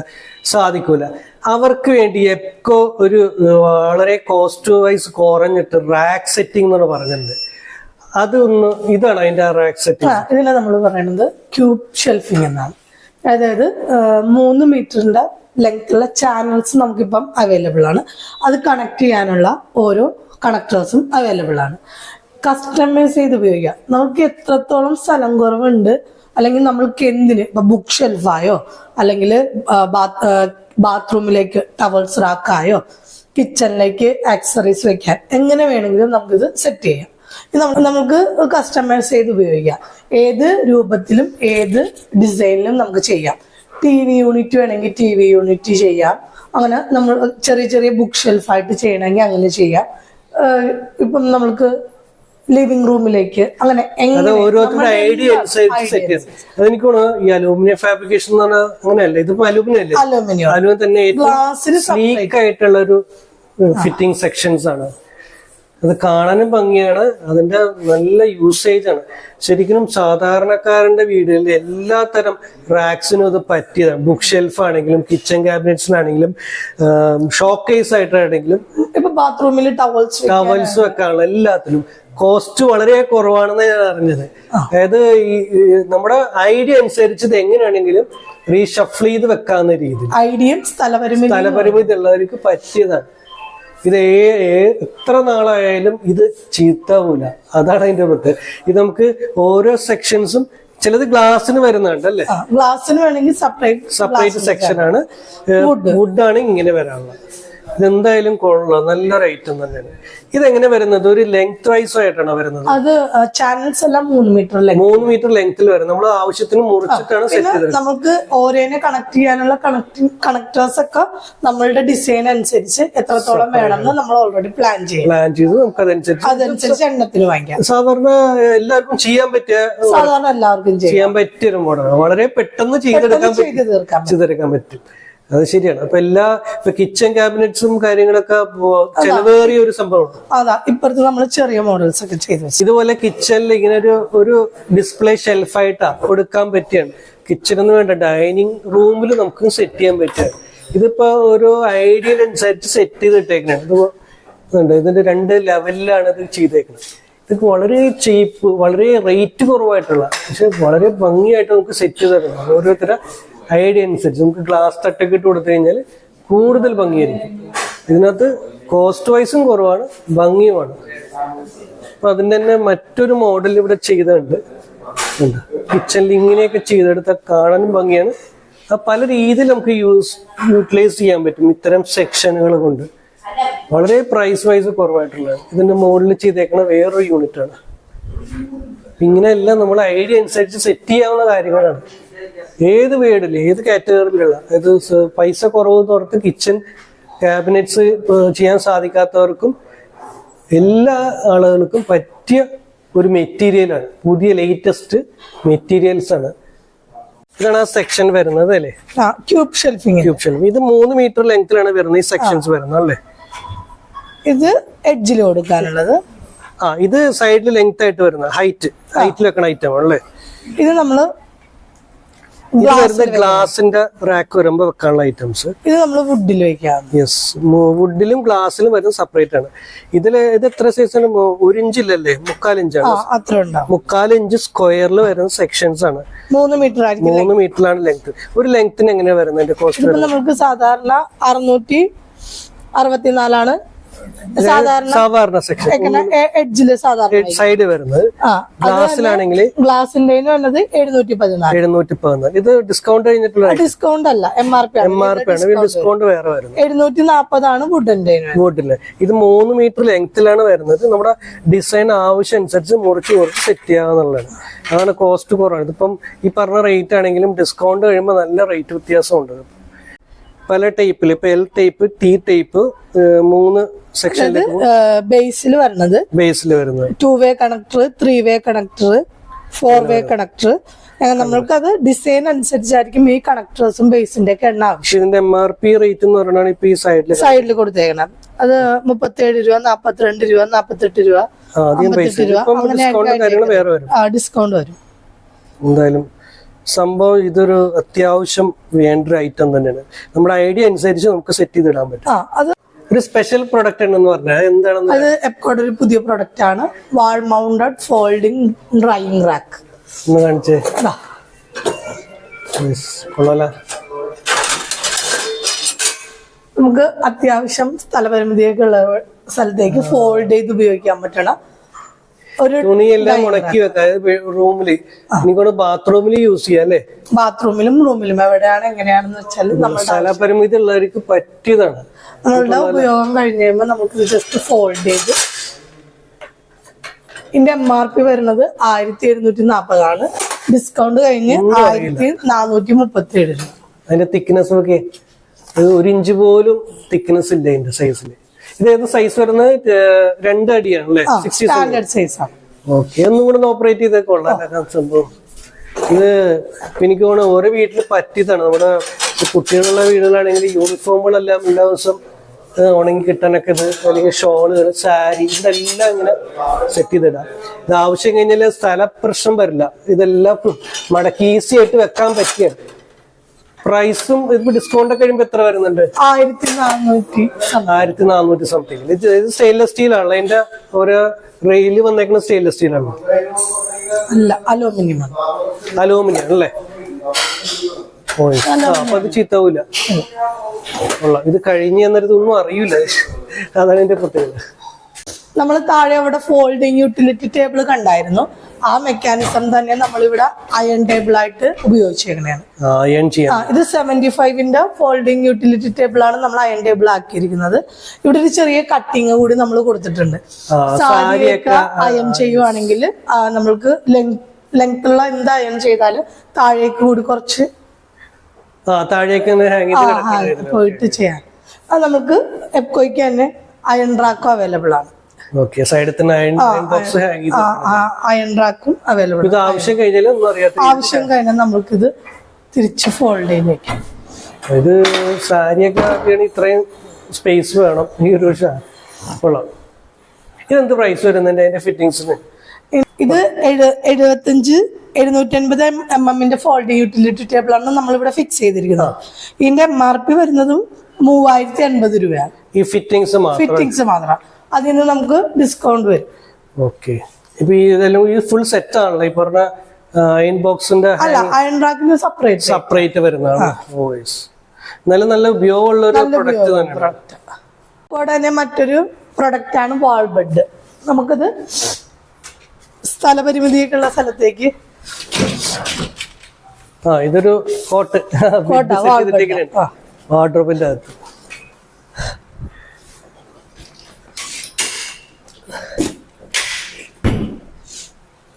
[SPEAKER 1] സാധിക്കൂല. അവർക്ക് വേണ്ടി എപ്കോ ഒരു വളരെ കോസ്റ്റ് വൈസ് കുറഞ്ഞിട്ട് റാക്ക് സെറ്റിംഗ് എന്ന് പറഞ്ഞിട്ടുണ്ട്. അതൊന്ന് ഇതാണ് അതിന്റെ റാക്ക് സെറ്റിംഗ്.
[SPEAKER 2] ഇതിനെ നമ്മൾ പറയുന്നത് ക്യൂബ് ഷെൽഫിംഗ് എന്നാണ്. അതായത് 3 മീറ്ററിന്റെ ലെങ്ത്തുള്ള ചാനൽസ് നമുക്കിപ്പം അവൈലബിൾ ആണ്. അത് കണക്ട് ചെയ്യാനുള്ള ഓരോ കണക്ടേഴ്സും അവൈലബിൾ ആണ്. കസ്റ്റമൈസ് ചെയ്ത് ഉപയോഗിക്കാം. നമുക്ക് എത്രത്തോളം സ്ഥലം കുറവുണ്ട് അല്ലെങ്കിൽ നമ്മൾക്ക് എന്തിന് ഇപ്പൊ ബുക്ക് ഷെൽഫായോ അല്ലെങ്കിൽ ബാത്റൂമിലേക്ക് ടവൽസ് റാക്കായോ കിച്ചണിലേക്ക് ആക്സറീസ് വെക്കാൻ എങ്ങനെ വേണമെങ്കിലും നമുക്കിത് സെറ്റ് ചെയ്യാം. ഇത് നമുക്ക് കസ്റ്റമൈസ് ചെയ്ത് ഉപയോഗിക്കാം. ഏത് രൂപത്തിലും ഏത് ഡിസൈനിലും നമുക്ക് ചെയ്യാം. TV യൂണിറ്റ് വേണമെങ്കിൽ TV യൂണിറ്റ് ചെയ്യാം. അങ്ങനെ നമ്മൾ ചെറിയ ചെറിയ ബുക്ക് ഷെൽഫായിട്ട് ചെയ്യണമെങ്കിൽ അങ്ങനെ ചെയ്യാം. ഇപ്പം നമ്മൾക്ക് ലിവിംഗ് റൂമിലേക്ക് അങ്ങനെ
[SPEAKER 1] ഓരോരുത്തരുടെ ഐഡിയ അനുസരിച്ച് സെറ്റ് ചെയ്യാം. അതെനിക്ക് തോന്നുന്നു ഈ അലൂമിനിയം ഫാബ്രിക്കേഷൻ എന്ന് പറഞ്ഞാൽ അങ്ങനെയല്ല, ഇതിപ്പോ അലൂമിനിയം അല്ലേ, അലൂമിനിയം തന്നെ ഏറ്റവും സ്ലീക്ക് ആയിട്ടുള്ള ഒരു ഫിറ്റിംഗ് സെക്ഷൻസ് ആണ്. അത് കാണാനും ഭംഗിയാണ്, അതിന്റെ നല്ല യൂസേജ് ആണ്. ശരിക്കും സാധാരണക്കാരന്റെ വീടുകളിൽ എല്ലാ തരം റാക്സിനും ഇത് പറ്റിയതാണ്. ബുക്ക് ഷെൽഫ് ആണെങ്കിലും കിച്ചൺ ക്യാബിനറ്റ്സിനാണെങ്കിലും ഷോക്കേസ് ആയിട്ടാണെങ്കിലും
[SPEAKER 2] ഇപ്പൊ ബാത്റൂമിൽ
[SPEAKER 1] ടവൽസ് വെക്കാനുള്ള എല്ലാത്തിനും കോസ്റ്റ് വളരെ കുറവാണെന്ന് ഞാൻ അറിഞ്ഞത്. അതായത് ഈ നമ്മുടെ ഐഡിയ അനുസരിച്ച് ഇത് എങ്ങനെയാണെങ്കിലും റീഷഫിൾ ചെയ്ത് വെക്കാവുന്ന രീതിയിൽ
[SPEAKER 2] ഐഡിയയും
[SPEAKER 1] സ്ഥലപരിമിതി ഉള്ളവർക്ക് പറ്റിയതാണ്. ഇത് എത്ര നാളായാലും ഇത് ചീത്താവൂല, അതാണ് അതിന്റെ പ്രത്യേകത. ഇത് നമുക്ക് ഓരോ സെക്ഷൻസും ചിലത് ഗ്ലാസ്സിന് വരുന്നുണ്ട് അല്ലേ,
[SPEAKER 2] ഗ്ലാസ്സിന് വേണമെങ്കിൽ
[SPEAKER 1] സെപ്പറേറ്റ് സെക്ഷൻ ആണ്. വുഡാണ് ഇങ്ങനെ വരാനുള്ളത്. ഇതെന്തായാലും കൊള്ളാം, നല്ലൊരു ഐറ്റം തന്നെയാണ്. ഇതെങ്ങനെ വരുന്നത്? ഒരു ലെങ്ത് വൈസ് ആയിട്ടാണ് വരുന്നത്.
[SPEAKER 2] അത് ചാനൽസ് എല്ലാം 3 മീറ്റർ
[SPEAKER 1] 3 മീറ്റർ ലെങ്ത്തിൽ വരും. നമ്മൾ ആവശ്യത്തിന് മുറിച്ചിട്ടാണ് സെറ്റ് ചെയ്തത്.
[SPEAKER 2] നമുക്ക് ഓരോനെ കണക്ട് ചെയ്യാനുള്ള കണക്ടേഴ്സ് ഒക്കെ നമ്മളുടെ ഡിസൈൻ അനുസരിച്ച് എത്രത്തോളം വേണമെന്ന് നമ്മൾ ഓൾറെഡി പ്ലാൻ
[SPEAKER 1] ചെയ്ത് നമുക്ക്
[SPEAKER 2] അതനുസരിച്ച് എണ്ണത്തിന് വാങ്ങിക്കാം.
[SPEAKER 1] സാധാരണ എല്ലാവർക്കും ചെയ്യാൻ പറ്റിയ ഒരു മോഡലാണ്. വളരെ പെട്ടെന്ന് ചെയ്തെടുക്കാൻ പറ്റും. അത് ശരിയാണ്. അപ്പൊ ഇപ്പൊ കിച്ചൺ ക്യാബിനറ്റ്സും കാര്യങ്ങളൊക്കെ ചെലവേറിയ ഒരു സംഭവമാണ്.
[SPEAKER 2] അതാ ഇപ്പുറത്ത് നമ്മൾ ചെറിയ മോഡൽസ് ഒക്കെ ചെയ്തു.
[SPEAKER 1] ഇതുപോലെ കിച്ചണിൽ ഇങ്ങനെ ഒരു ഡിസ്പ്ലേ ഷെൽഫായിട്ടാ കൊടുക്കാൻ പറ്റിയാണ്. കിച്ചണെന്ന് വേണ്ട, ഡൈനിങ് റൂമിൽ നമുക്ക് സെറ്റ് ചെയ്യാൻ പറ്റുക. ഇതിപ്പോ ഒരു ഐഡിയനുസരിച്ച് സെറ്റ് ചെയ്തിട്ടേക്കണേ. ഇതിന്റെ 2 ലെവലിലാണ് ഇത് ചെയ്തേക്കുന്നത്. ഇതൊക്കെ വളരെ ചീപ്പ്, വളരെ റേറ്റ് കുറവായിട്ടുള്ള, പക്ഷെ വളരെ ഭംഗിയായിട്ട് നമുക്ക് സെറ്റ് ചെയ്ത് തരണം. ഓരോരുത്തരുടെ ഐഡിയ അനുസരിച്ച് നമുക്ക് ഗ്ലാസ് തട്ടൊക്കെ ഇട്ട് കൊടുത്തു കഴിഞ്ഞാൽ കൂടുതൽ ഭംഗിയായിരിക്കും. ഇതിനകത്ത് കോസ്റ്റ് വൈസും കുറവാണ്, ഭംഗിയുമാണ്. അപ്പൊ അതിൻ്റെ തന്നെ മറ്റൊരു മോഡൽ ഇവിടെ ചെയ്തിട്ടുണ്ട്. കിച്ചണിൽ ഇങ്ങനെയൊക്കെ ചെയ്തെടുത്താൽ കാണാനും ഭംഗിയാണ്. പല രീതിയിൽ നമുക്ക് യൂട്ടിലൈസ് ചെയ്യാൻ പറ്റും ഇത്തരം സെക്ഷനുകൾ കൊണ്ട്. വളരെ പ്രൈസ് വൈസ് കുറവായിട്ടുള്ളതാണ്. ഇതിന്റെ മോഡലിൽ ചെയ്തേക്കുന്ന വേറൊരു യൂണിറ്റ് ആണ്. ഇങ്ങനെയെല്ലാം നമ്മൾ ഐഡിയ അനുസരിച്ച് സെറ്റ് ചെയ്യാവുന്ന കാര്യങ്ങളാണ്. ഏത് വീടില് ഏത് കാറ്റഗറിയിലുള്ള, അതായത് പൈസ കുറവ് തോർത്ത് കിച്ചൺ ക്യാബിനറ്റ്സ് ചെയ്യാൻ സാധിക്കാത്തവർക്കും എല്ലാ ആളുകൾക്കും പറ്റിയ ഒരു മെറ്റീരിയലാണ്. പുതിയ ലേറ്റസ്റ്റ് മെറ്റീരിയൽസ് ആണ്. ഇതാണ് ആ സെക്ഷൻ വരുന്നത് അല്ലേ,
[SPEAKER 2] ക്യൂബ് ഷെൽഫിംഗ്.
[SPEAKER 1] ഇത് 3 മീറ്റർ ലെങ്ത്തിലാണ് വരുന്നത് ഈ സെക്ഷൻസ് വരുന്നത് അല്ലേ.
[SPEAKER 2] ഇത് എഡ്ജിൽ കൊടുക്കാനുള്ളത്.
[SPEAKER 1] ഇത് സൈഡിൽ ലെങ്ത് ആയിട്ട് വരുന്നത് ഹൈറ്റിൽ വെക്കണ ഐറ്റം അല്ലേ.
[SPEAKER 2] ഇത് നമ്മള്
[SPEAKER 1] ഗ്ലാസിന്റെ റാക്ക് വരുമ്പോ വെക്കാനുള്ള ഐറ്റംസ്.
[SPEAKER 2] ഇത് നമ്മൾ വുഡിൽ വെക്കാം.
[SPEAKER 1] യെസ്, വുഡിലും ഗ്ലാസ്സിലും വരുന്നത് സെപ്പറേറ്റ് ആണ്. ഇത് എത്ര സൈസാണ്? 1 ഇഞ്ചില്ലല്ലേ, 3/4 ഇഞ്ചാണ്. 3/4 ഇഞ്ച് സ്ക്വയറിൽ വരുന്ന സെക്ഷൻസ് ആണ്.
[SPEAKER 2] 3 മീറ്റർ
[SPEAKER 1] 3 മീറ്ററിലാണ് ലെങ്ത്. ഒരു ലെങ്ത്തിന് എങ്ങനെയാ വരുന്നത് കോസ്റ്റ്?
[SPEAKER 2] നമുക്ക് സാധാരണ 664 ആണ്
[SPEAKER 1] സാധാരണ സെക്ഷൻ.
[SPEAKER 2] എഡ്ജില് സാധാരണ
[SPEAKER 1] സൈഡ് വരുന്നത്. ഗ്ലാസ്സിലാണെങ്കിൽ
[SPEAKER 2] ഗ്ലാസിന്റെ 714.
[SPEAKER 1] ഇത് ഡിസ്കൗണ്ട് കഴിഞ്ഞിട്ടുള്ള
[SPEAKER 2] ഡിസ്കൗണ്ട് അല്ല, MRP ആണ്.
[SPEAKER 1] ഡിസ്കൗണ്ട് വേറെ വരുന്നത്
[SPEAKER 2] 740 ആണ് വുഡിന്റെ.
[SPEAKER 1] ഇത് 3 മീറ്റർ ലെങ്ത്തിലാണ് വരുന്നത്. നമ്മുടെ ഡിസൈൻ ആവശ്യം അനുസരിച്ച് മുറിച്ച് സെറ്റ് ചെയ്യാന്നുള്ളതാണ്. അതാണ് കോസ്റ്റ് കുറവാണ്. ഇതിപ്പം ഈ പറഞ്ഞ റേറ്റ് ആണെങ്കിലും ഡിസ്കൗണ്ട് കഴിയുമ്പോൾ നല്ല റേറ്റ് വ്യത്യാസമുണ്ട്. പല ടൈപ്പിൽ, ഇപ്പൊ L type, T type, 3 section
[SPEAKER 2] ബേസിൽ വരുന്നത് 2-വേ കണക്ടർ, 3-വേ കണക്ടർ, 4-വേ കണക്ടർ. നമ്മൾക്ക് അത് ഡിസൈൻ അനുസരിച്ചായിരിക്കും ഈ കണക്ടേഴ്സും ബേസിന്റെ ഒക്കെ എണ്ണ ആവശ്യം.
[SPEAKER 1] ഇതിന്റെ MRP റേറ്റ് എന്ന് പറഞ്ഞാൽ ഇപ്പൊ ഈ
[SPEAKER 2] സൈഡിൽ കൊടുത്തേക്കണം. അത് 37 രൂപ, 42 രൂപ, 48 രൂപ, 58 രൂപ, ഡിസ്കൗണ്ട് വരും.
[SPEAKER 1] എന്തായാലും സംഭവം ഇതൊരു അത്യാവശ്യം വേണ്ട ഒരു ഐറ്റം തന്നെയാണ്. നമ്മുടെ ഐഡിയ അനുസരിച്ച് നമുക്ക് സെറ്റ് ചെയ്തിടാൻ പറ്റും. ഒരു സ്പെഷ്യൽ പ്രൊഡക്റ്റ് ഉണ്ടെന്ന് പറഞ്ഞാൽ എന്താണെന്ന്?
[SPEAKER 2] അത് എപ്കോയുടെ ഒരു പുതിയ പ്രൊഡക്റ്റ് ആണ്, വാൾ മൗണ്ടഡ് ഫോൾഡിംഗ് ഡ്രൈയിങ് റാക്ക്.
[SPEAKER 1] ഒന്ന് കാണിച്ചേ. കൊള്ളാലോ.
[SPEAKER 2] നമുക്ക് അത്യാവശ്യം സ്ഥലപരിമിതിയൊക്കെ ഉള്ള സ്ഥലത്തേക്ക് ഫോൾഡ് ചെയ്ത് ഉപയോഗിക്കാൻ പറ്റണം. ഒരു
[SPEAKER 1] തുണിയെല്ലാം ഉണക്കി വെക്കാം റൂമില്. എനിക്കൊണ്ട് ബാത്റൂമിൽ യൂസ് ചെയ്യാം അല്ലേ?
[SPEAKER 2] ബാത്റൂമിലും റൂമിലും എവിടെയാണ് എങ്ങനെയാണെന്ന് വെച്ചാൽ നമ്മുടെ
[SPEAKER 1] സ്ഥലപരിമിതി ഉള്ളവർക്ക് പറ്റിയതാണ്.
[SPEAKER 2] നമ്മളുടെ ഉപയോഗം കഴിഞ്ഞ് കഴിയുമ്പോൾ നമുക്ക് ജസ്റ്റ് ഫോൾഡ് ചെയ്ത്. ഇതിന്റെ MRP വരുന്നത് 1740 ഡിസ്കൗണ്ട് കഴിഞ്ഞ് 1437 രൂപ.
[SPEAKER 1] അതിന്റെ തിക്നെസ് ഒക്കെ 1 ഇഞ്ച് പോലും തിക്നെസ് ഇല്ല ഇതിന്റെ സൈസില്. ഇത് സൈസ് വരുന്നത് 2 അടിയാണ് അല്ലേ?
[SPEAKER 2] സ്റ്റാൻഡേർഡ് സൈസ് ആണ്.
[SPEAKER 1] ഓക്കെ, ഒന്നും കൂടെ ഒന്നും ചെയ്തൊക്കെ കൊള്ളാം സംഭവം. ഇത് എനിക്ക് തോന്നുന്നു ഓരോ വീട്ടിൽ പറ്റിയതാണ്. നമ്മുടെ കുട്ടികളുള്ള വീടുകളാണെങ്കിൽ യൂണിഫോമുകളെല്ലാം എല്ലാ ദിവസം ഉണങ്ങി കിട്ടാനൊക്കെ ഇത്, അല്ലെങ്കിൽ ഷോളുകൾ, സാരി, ഇതെല്ലാം ഇങ്ങനെ സെറ്റ് ചെയ്തിടാം. ഇത് ആവശ്യം കഴിഞ്ഞാൽ സ്ഥല പ്രശ്നം വരില്ല. ഇതെല്ലാം മടക്കി ഈസി ആയിട്ട് വെക്കാൻ പറ്റിയാണ്. പ്രൈസും ഇപ്പൊ ഡിസ്കൗണ്ട് ഒക്കെ കഴിയുമ്പോ എത്ര വരുന്നുണ്ട്? 1400 സംതിങ്. ഇത് സ്റ്റെയിൻലെസ് സ്റ്റീൽ ആണല്ലോ. അതിന്റെ ഓരോ റെയില് വന്നേക്കുന്ന സ്റ്റെയിൻലെസ് സ്റ്റീൽ ആണോ?
[SPEAKER 2] അല്ല, അലൂമിനിയം.
[SPEAKER 1] അലൂമിനിയം അല്ലേ? അപ്പൊ അത് ചീത്താവൂല. ഇത് കഴിഞ്ഞ് എന്നിട്ട് ഒന്നും അറിയില്ല. അതാണ് എന്റെ പ്രത്യേകത.
[SPEAKER 2] നമ്മൾ താഴെ അവിടെ ഫോൾഡിങ് യൂട്ടിലിറ്റി ടേബിൾ കണ്ടായിരുന്നു. ആ മെക്കാനിസം തന്നെ നമ്മളിവിടെ അയൺ ടേബിൾ ആയിട്ട് ഉപയോഗിച്ചേക്കണേണ്. ഇത് 75 ഫോൾഡിങ് യൂട്ടിലിറ്റി ടേബിൾ ആണ് നമ്മൾ അയൺ ടേബിൾ ആക്കിയിരിക്കുന്നത്. ഇവിടെ ഒരു ചെറിയ കട്ടിങ് കൂടി നമ്മൾ കൊടുത്തിട്ടുണ്ട്. സാരിയൊക്കെ അയൺ ചെയ്യുവാണെങ്കിൽ നമ്മൾക്ക് ലെങ്ത് ഉള്ള എന്ത് അയൺ ചെയ്താലും താഴേക്ക് കൂടി കുറച്ച് പോയിട്ട് ചെയ്യാം. അത് നമുക്ക് എപ്കോയ്ക്ക് തന്നെ അയൺ റാക്കും അവൈലബിൾ ആണ്. അയൺ റാക്കും അവൈലബിൾ.
[SPEAKER 1] ആവശ്യം കഴിഞ്ഞാൽ
[SPEAKER 2] നമ്മൾക്കിത് തിരിച്ച് ഫോൾഡ് ചെയ്ത് വെക്കാം.
[SPEAKER 1] ഇത് സാരിയൊക്കെ ഇത്രയും സ്പേസ് വേണം. ഈ ഒരു കൊള്ളാം. ഇതെന്ത് പ്രൈസ് വരുന്നുണ്ട് അതിന്റെ ഫിറ്റിംഗ്സിന്?
[SPEAKER 2] ഇത് 750 mm ഫോൾഡിംഗ് യൂട്ടിലിറ്റി ടേബിൾ ആണ് നമ്മളിവിടെ ഫിക്സ് ചെയ്തിരിക്കുന്നത്. ഇതിന്റെ MRP വരുന്നതും 3080 രൂപയാണ്.
[SPEAKER 1] ഈ ഫിറ്റിംഗ്സ്
[SPEAKER 2] മാത്രം. അതിൽ നിന്ന് നമുക്ക് ഡിസ്കൗണ്ട് വരും.
[SPEAKER 1] ഓക്കെ, ഇപ്പൊ ഇതെല്ലാം ഈ ഫുൾ സെറ്റ് ആണല്ലോ ഈ പറഞ്ഞ അയൺ ബോക്സിന്റെ?
[SPEAKER 2] അല്ല, അയൺ റാക്കിന്
[SPEAKER 1] സെപ്പറേറ്റ് വരുന്നതാണ്. നല്ല ഉപയോഗമുള്ള ഒരു പ്രൊഡക്റ്റ് തന്നെയാണ്.
[SPEAKER 2] കൂടെ തന്നെ മറ്റൊരു പ്രൊഡക്റ്റ് ആണ് വാൾ ബെഡ്. നമുക്കത് സ്ഥലപരിമിതിയൊക്കെയുള്ള സ്ഥലത്തേക്ക്
[SPEAKER 1] ഇതൊരു വാർഡ്രോബിന്റെ അകത്ത്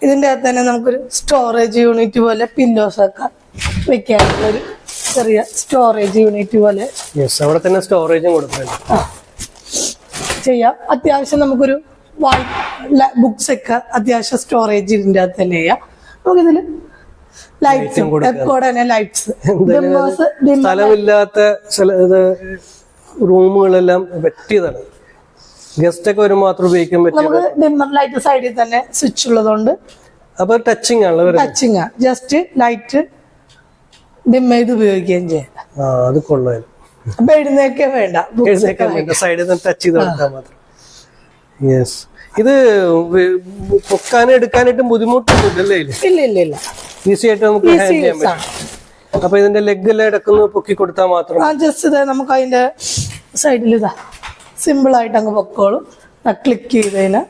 [SPEAKER 2] ഇതിന്റെ അകത്ത് തന്നെ നമുക്കൊരു സ്റ്റോറേജ് യൂണിറ്റ് പോലെ പില്ലോസ് ഒക്കെ വെക്കാനുള്ള ഒരു ചെറിയ സ്റ്റോറേജ് യൂണിറ്റ് പോലെ
[SPEAKER 1] അവിടെ തന്നെ സ്റ്റോറേജും കൊടുക്കുന്നുണ്ട്.
[SPEAKER 2] ചെയ്യാം. അത്യാവശ്യം നമുക്കൊരു ബുക്സ് ഒക്കെ അത്യാവശ്യം സ്റ്റോറേജ് ഇതിന്റെ അകത്ത് തന്നെ ചെയ്യാം. നമുക്കിതില് ലൈറ്റ്സും തന്നെ ലൈറ്റ്സ്,
[SPEAKER 1] സ്ഥലമില്ലാത്ത റൂമുകളെല്ലാം പറ്റിയതാണ്. ഗസ്റ്റ് ഒക്കെ വരും മാത്രം ഉപയോഗിക്കാൻ പറ്റും.
[SPEAKER 2] നമുക്ക് ഡിമ്മർ ലൈറ്റ് സൈഡിൽ തന്നെ സ്വിച്ച് ഉള്ളതുകൊണ്ട്
[SPEAKER 1] അപ്പൊ ടച്ചിങ് ആണ്.
[SPEAKER 2] ജസ്റ്റ് ലൈറ്റ് ഡിം ചെയ്ത് ഉപയോഗിക്കുകയും ചെയ്യാം.
[SPEAKER 1] അത് കൊള്ളാം.
[SPEAKER 2] അപ്പൊ എഴുന്നേക്കെ വേണ്ട,
[SPEAKER 1] സൈഡിൽ നിന്ന് ടച്ച് ചെയ്ത് കൊടുത്താൽ മാത്രം. യെസ്, ഇത് പൊക്കാനും എടുക്കാനായിട്ടും ബുദ്ധിമുട്ടൊന്നുമില്ലല്ലേ?
[SPEAKER 2] ഇല്ല,
[SPEAKER 1] ഈസി ആയിട്ട് നമുക്ക് ഹാൻഡിൽ ചെയ്യാൻ പറ്റും. അപ്പൊ ഇതിന്റെ ലെഗ് എല്ലാം ഇടക്കുന്ന പൊക്കി കൊടുത്താൽ മാത്രം
[SPEAKER 2] ജസ്റ്റ് നമുക്ക് അതിന്റെ സൈഡിൽ ഇതാ സിമ്പിൾ ആയിട്ട് അങ്ങ് പൊക്കോളും. ക്ലിക്ക് ചെയ്തതിന്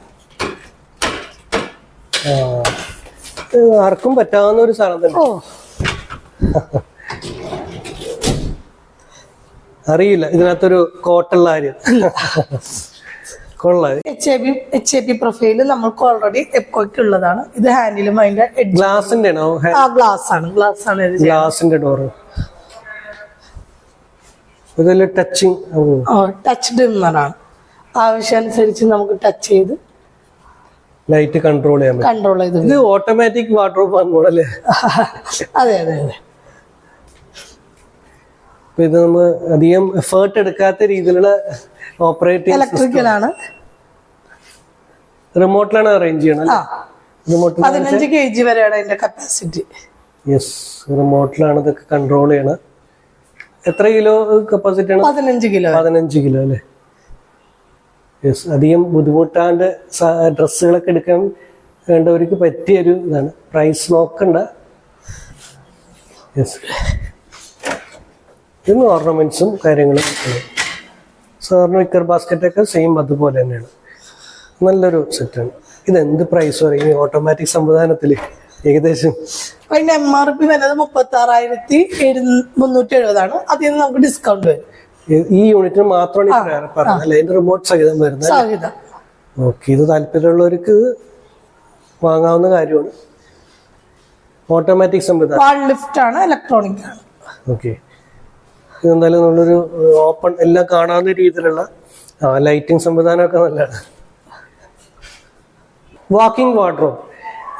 [SPEAKER 1] ആർക്കും പറ്റാവുന്ന ഒരു സാധനം തന്നെ. അറിയില്ല ഇതിനകത്തൊരു കോട്ടുള്ള കാര്യം. കൊള്ളാം.
[SPEAKER 2] HAP പ്രൊഫൈല് നമ്മൾക്ക് ഓൾറെഡി എപ്കോയ്ക്ക് ഉള്ളതാണ്. ഇത് ഹാൻഡിലും അതിന്റെ
[SPEAKER 1] ഗ്ലാസിന്റെ ഗ്ലാസിന്റെ ഡോറ്.
[SPEAKER 2] ടച്ച് ഡിമ്മറാണ്. ആവശ്യമനുസരിച്ച് നമുക്ക് ടച്ച് ചെയ്ത്
[SPEAKER 1] ലൈറ്റ് കൺട്രോൾ ചെയ്ത്. ഇത് ഓട്ടോമാറ്റിക് വാർഡ്രോബ് ആണല്ലേ?
[SPEAKER 2] അതെ.
[SPEAKER 1] ഇത് നമ്മൾ അധികം എഫേർട്ട് എടുക്കാത്ത രീതിയിലുള്ള ഓപ്പറേറ്റിംഗ്
[SPEAKER 2] ഇലക്ട്രിക്കലാണ്.
[SPEAKER 1] റിമോട്ടിലാണ് അറേഞ്ച് ചെയ്യണം.
[SPEAKER 2] 15 kg വരെയാണ് അതിന്റെ കപ്പാസിറ്റി.
[SPEAKER 1] യെസ്, റിമോട്ടിലാണ് ഇതൊക്കെ കൺട്രോൾ ചെയ്യണം. എത്ര കിലോ കപ്പാസിറ്റി ആണ്?
[SPEAKER 2] 15 കിലോ
[SPEAKER 1] അല്ലേ? യെസ്, അധികം ബുദ്ധിമുട്ടാണ്ട് ഡ്രസ്സുകളൊക്കെ എടുക്കാൻ വേണ്ടവർക്ക് പറ്റിയൊരു ഇതാണ്. പ്രൈസ് നോക്കണ്ട. യെസ്, ഇതിന് ഓർണമെന്റ്സും കാര്യങ്ങളും സാധാരണ വിക്കർ ബാസ്ക്കറ്റ് ഒക്കെ സെയിം അതുപോലെ തന്നെയാണ്. നല്ലൊരു സെറ്റാണ്. ഇത് എന്ത് പ്രൈസ് പറയും ഈ ഓട്ടോമാറ്റിക് സംവിധാനത്തില് ഏകദേശം?
[SPEAKER 2] അതിന്റെ MRP വരുന്നത് 36,370 അതിൽ നിന്ന് നമുക്ക് ഡിസ്കൗണ്ട് വരും.
[SPEAKER 1] ഈ യൂണിറ്റിന് മാത്രമാണ് പറഞ്ഞത് അല്ലെ? അതിന്റെ റിമോട്ട് സഹിതം വരുന്നത്. ഓക്കെ, ഇത് താല്പര്യമുള്ളവർക്ക് വാങ്ങാവുന്ന കാര്യമാണ്. ഓട്ടോമാറ്റിക് സംവിധാനം,
[SPEAKER 2] വാൾ ലിഫ്റ്റ് ആണ്, ഇലക്ട്രോണിക് ആണ്.
[SPEAKER 1] ഓക്കെ, ഇതെന്തായാലും നമ്മളൊരു ഓപ്പൺ എല്ലാം കാണാവുന്ന രീതിയിലുള്ള ലൈറ്റിംഗ് സംവിധാനമൊക്കെ നല്ലതാണ്. വാക്കിംഗ് വാർഡ്രോബ്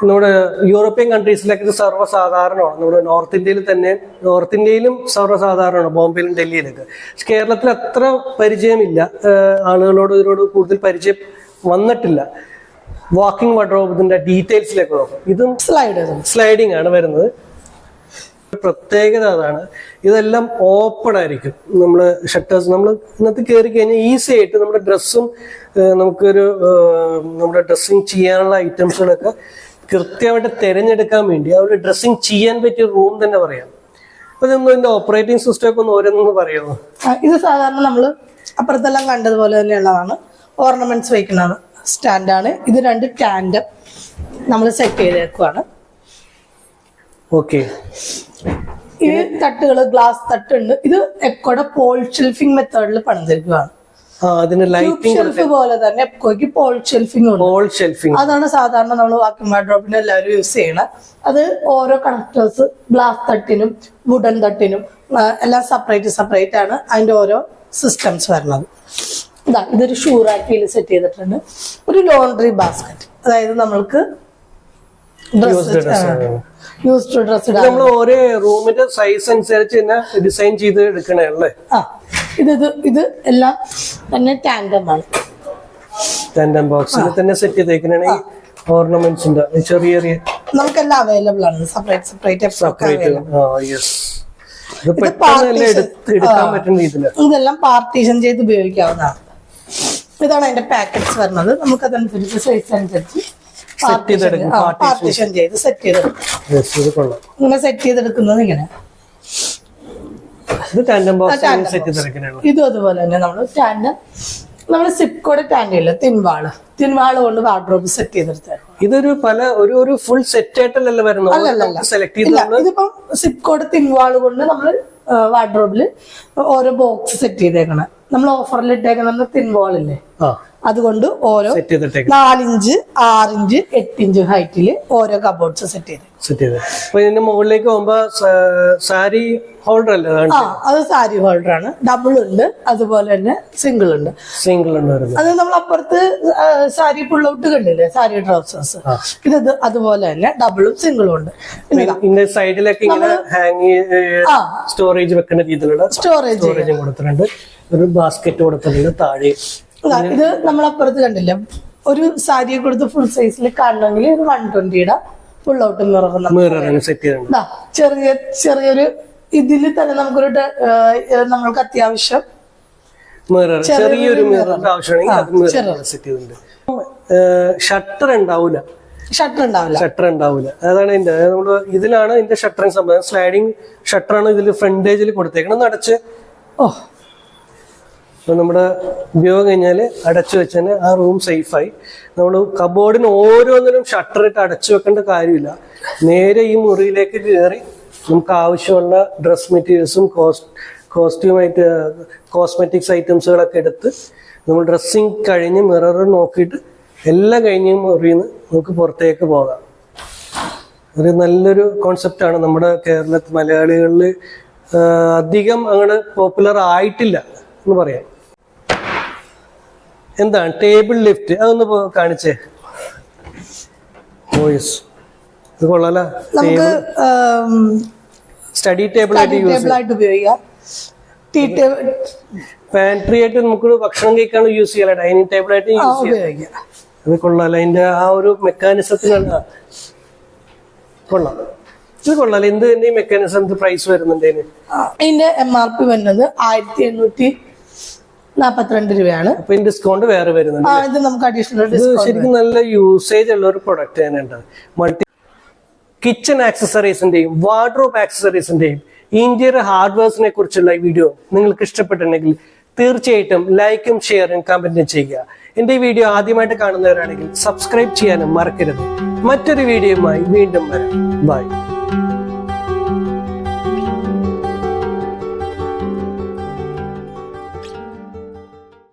[SPEAKER 1] നമ്മുടെ യൂറോപ്യൻ കൺട്രീസിലൊക്കെ ഇത് സർവ്വസാധാരണമാണ്. നമ്മുടെ നോർത്ത് ഇന്ത്യയിലും സർവ്വസാധാരണമാണ്, ബോംബെയിലും ഡൽഹിയിലൊക്കെ. പക്ഷെ കേരളത്തിൽ അത്ര പരിചയമില്ല, ആളുകളോട് ഇതിനോട് കൂടുതൽ പരിചയം വന്നിട്ടില്ല. വാക്കിംഗ് വാർഡ്രോബിന്റെ ഡീറ്റെയിൽസിലേക്ക് നോക്കാം. ഇതും സ്ലൈഡിങ് ആണ് വരുന്നത്. പ്രത്യേകത അതാണ്, ഇതെല്ലാം ഓപ്പൺ ആയിരിക്കും. നമ്മൾ ഷട്ടേഴ്സ് നമ്മൾ ഇന്നത്തെ കയറി കഴിഞ്ഞാൽ ഈസി ആയിട്ട് നമ്മുടെ ഡ്രസ്സും നമ്മുടെ ഡ്രസ്സിങ് ചെയ്യാനുള്ള ഐറ്റംസുകളൊക്കെ കൃത്യമായിട്ട് തിരഞ്ഞെടുക്കാൻ വേണ്ടി അവർ ഡ്രസ്സിങ് ചെയ്യാൻ പറ്റിയ റൂം തന്നെ പറയാം. അപ്പൊ ഇതിന്റെ ഓപ്പറേറ്റിംഗ് സിസ്റ്റം ഒക്കെ ഒന്ന് ഓരോന്നൊന്ന് പറയാമോ?
[SPEAKER 2] ഇത് സാധാരണ നമ്മൾ അപ്പുറത്തെല്ലാം കണ്ടതുപോലെ തന്നെയുള്ളതാണ്. ഓർണമെന്റ്സ് വയ്ക്കുന്നതാണ്, സ്റ്റാൻഡാണ്. ഇത് 2 ടാൻഡം നമ്മൾ സെറ്റ് ചെയ്തേക്കുവാണ്.
[SPEAKER 1] ഓക്കെ,
[SPEAKER 2] ഈ തട്ടുകൾ ഗ്ലാസ് തട്ടുണ്ട്. ഇത് എക്കോടെ പോൾ ഷെൽഫിംഗ് മെത്തേഡിൽ പണിതിരിക്കുകയാണ്. ഷെൽഫ് പോലെ തന്നെ എപ്കോയ്ക്ക് പോൾ ഷെൽഫിംഗ് ഉണ്ട്. അതാണ് സാധാരണ നമ്മൾ വാക്കിംഗ് വാർഡ്രോബിന് എല്ലാവരും യൂസ് ചെയ്യണം. അത് ഓരോ കണക്ടേഴ്സ് ഗ്ലാസ് തട്ടിനും വുഡൻ തട്ടിനും എല്ലാം സെപ്പറേറ്റ് ആണ് അതിന്റെ ഓരോ സിസ്റ്റംസ് വരുന്നത്. ഇതൊരു ഷൂ റാക്കിൽ സെറ്റ് ചെയ്തിട്ടുണ്ട്. ഒരു ലോണ്ടറി ബാസ്ക്കറ്റ്, അതായത് നമ്മൾക്ക് യൂസ്ഡ് ഡ്രസ്
[SPEAKER 1] നമ്മൾ ഓരോ റൂമിന്റെ സൈസ് അനുസരിച്ച് ഡിസൈൻ ചെയ്ത് എടുക്കണേ അല്ലേ?
[SPEAKER 2] ഇത് എല്ലാം തന്നെ ടാൻഡമാണ്.
[SPEAKER 1] ടാൻഡം ബോക്സിൽ തന്നെ സെറ്റ് ചെയ്തേക്കണേ. ഓർണമെന്റ്സിന്റെ ചെറിയ
[SPEAKER 2] നമുക്കെല്ലാം അവൈലബിൾ ആണ്, സെപ്പറേറ്റ്. ഇതെല്ലാം പാർട്ടീഷൻ ചെയ്ത് ഉപയോഗിക്കാവുന്നതാണ്. ഇതാണ് അതിന്റെ പാക്കറ്റ്സ് വരുന്നത്. നമുക്ക് അതനുസരിച്ച് സൈസ് അനുസരിച്ച് പാർട്ടീഷൻ ചെയ്ത് സെറ്റ് ചെയ്തെടുക്കും. ഇങ്ങനെ സെറ്റ് ചെയ്തെടുക്കുന്നത് ഇങ്ങനെ. ഇതും അതുപോലെ തന്നെ നമ്മള് സിപ്കോടെ ടാൻഡില്ല, തിൻവാള് കൊണ്ട് വാർഡ്രോബ് സെറ്റ് ചെയ്തെടുത്തായിരുന്നു.
[SPEAKER 1] ഇതൊരു ഒരു ഫുൾ സെറ്റ് ആയിട്ടല്ലേ വരുന്നത്?
[SPEAKER 2] ഇതിപ്പം സിപ്കോടെ തിൻവാള് കൊണ്ട് നമ്മള് വാർഡ്രോബില് ഓരോ ബോക്സ് സെറ്റ് ചെയ്തേക്കണം. നമ്മൾ ഓഫറിൽ ഇട്ടേക്കുന്ന തിൻവാളില്ലേ, അതുകൊണ്ട് ഓരോ 4 ഇഞ്ച് 6 ഇഞ്ച് 8 ഇഞ്ച് ഹൈറ്റില് ഓരോ കബോർഡ്സ് സെറ്റ് ചെയ്ത്.
[SPEAKER 1] അപ്പൊ ഇതിന്റെ മുകളിലേക്ക് പോകുമ്പോ സാരി ഹോൾഡർ അല്ലേ?
[SPEAKER 2] അത് സാരി ഹോൾഡർ ആണ്. ഡബിൾ ഉണ്ട്, അതുപോലെ തന്നെ സിംഗിൾ ഉണ്ട്. അത് നമ്മൾ അപ്പുറത്ത് സാരി പുൾ ഔട്ട് കണ്ടില്ലേ, സാരി ട്രൗസേഴ്സ്. ഇത് അതുപോലെ തന്നെ ഡബിളും സിംഗിളും ഉണ്ട്.
[SPEAKER 1] സൈഡിലൊക്കെ സ്റ്റോറേജ് വെക്കുന്ന രീതിയിലുള്ള സ്റ്റോറേജ് കൊടുത്തിട്ടുണ്ട്. ഒരു ബാസ്കറ്റ് കൊടുത്തിട്ടുണ്ട് താഴെ.
[SPEAKER 2] ഇത് നമ്മളപ്പുറത്ത് കണ്ടില്ല, ഒരു സാരിയെ കൊടുത്ത് ഫുൾ സൈസിൽ കാണണമെങ്കിൽ ഇത് 120 ഫുൾ ഔട്ട് മിറർ
[SPEAKER 1] സെറ്റ് ചെയ്തിട്ടുണ്ട്.
[SPEAKER 2] ചെറിയൊരു ഇതില് തന്നെ നമ്മൾക്ക് അത്യാവശ്യം
[SPEAKER 1] ചെറിയൊരു മിററിന്റെ ആവശ്യമാണെങ്കിൽ സെറ്റ് ചെയ്തിട്ടുണ്ട്. ഷട്ടർ ഉണ്ടാവില്ല. അതാണ് നമ്മള് ഇതിലാണ് ഇതിന്റെ ഷട്ടറിങ് സംഭവം. സ്ലൈഡിങ് ഷട്ടറാണ് ഇതിൽ ഫ്രണ്ടേജിൽ കൊടുത്തേക്കണം. അടച്ച് നമ്മുടെ ഉപയോഗം കഴിഞ്ഞാൽ അടച്ചു വെച്ചാൽ ആ റൂം സേഫായി. നമ്മൾ കബോർഡിന് ഓരോന്നിനും ഷട്ടർ ഇട്ട് അടച്ചു വെക്കേണ്ട കാര്യമില്ല. നേരെ ഈ മുറിയിലേക്ക് കയറി നമുക്ക് ആവശ്യമുള്ള ഡ്രസ് മെറ്റീരിയൽസും കോസ്മെറ്റിക്സ് ഐറ്റംസുകളൊക്കെ എടുത്ത് നമ്മൾ ഡ്രസ്സിങ് കഴിഞ്ഞ് മിറർ നോക്കിയിട്ട് എല്ലാം കഴിഞ്ഞ് മുറിയിൽ നിന്ന് നമുക്ക് പുറത്തേക്ക് പോകാം. ഒരു നല്ലൊരു കോൺസെപ്റ്റാണ്. നമ്മുടെ കേരളത്തിൽ മലയാളികളിൽ അധികം അങ്ങനെ പോപ്പുലർ ആയിട്ടില്ല എന്ന് പറയാം. എന്താണ് ടേബിൾ ലിഫ്റ്റ്? അതൊന്ന് കാണിച്ചേ. ഇത് കൊള്ളാല. സ്റ്റഡി ടേബിൾ ആയിട്ട് ഉപയോഗിക്കാം. പാൻട്രി ആയിട്ട് നമുക്ക് ഭക്ഷണം കഴിക്കാൻ യൂസ് ചെയ്യാം. ഡൈനിങ് ടേബിൾ ആയിട്ട് യൂസ് ചെയ്യാം. അത് കൊള്ളാല. അതിന്റെ ആ ഒരു മെക്കാനിസത്തിനാണ് കൊള്ളാം. ഇത് കൊള്ളാല. എന്ത് ഈ മെക്കാനിസം പ്രൈസ് വരുന്നുണ്ട്
[SPEAKER 2] ഇതിന്റെ MRP വരുന്നത് 1842 രൂപയാണ്.
[SPEAKER 1] ഡിസ്കൗണ്ട് വേറെ വരുന്നുണ്ട്.
[SPEAKER 2] ഇത് നമുക്ക് അഡീഷണൽ
[SPEAKER 1] ശരിക്കും നല്ല യൂസേജ് ഉള്ള ഒരു പ്രൊഡക്റ്റ് തന്നെയുണ്ട്. മൾട്ടി കിച്ചൺ ആക്സസറീസിന്റെയും വാർഡ്രോബ് ആക്സസറീസിന്റെയും ഇന്റീരിയർ ഹാർഡ്വെയർസിനെ കുറിച്ചുള്ള ഈ വീഡിയോ നിങ്ങൾക്ക് ഇഷ്ടപ്പെട്ടിട്ടുണ്ടെങ്കിൽ തീർച്ചയായിട്ടും ലൈക്കും ഷെയറും കമന്റും ചെയ്യുക. എന്റെ ഈ വീഡിയോ ആദ്യമായിട്ട് കാണുന്നവരാണെങ്കിൽ സബ്സ്ക്രൈബ് ചെയ്യാനും മറക്കരുത്. മറ്റൊരു വീഡിയോയുമായി വീണ്ടും വരാം. ബൈ.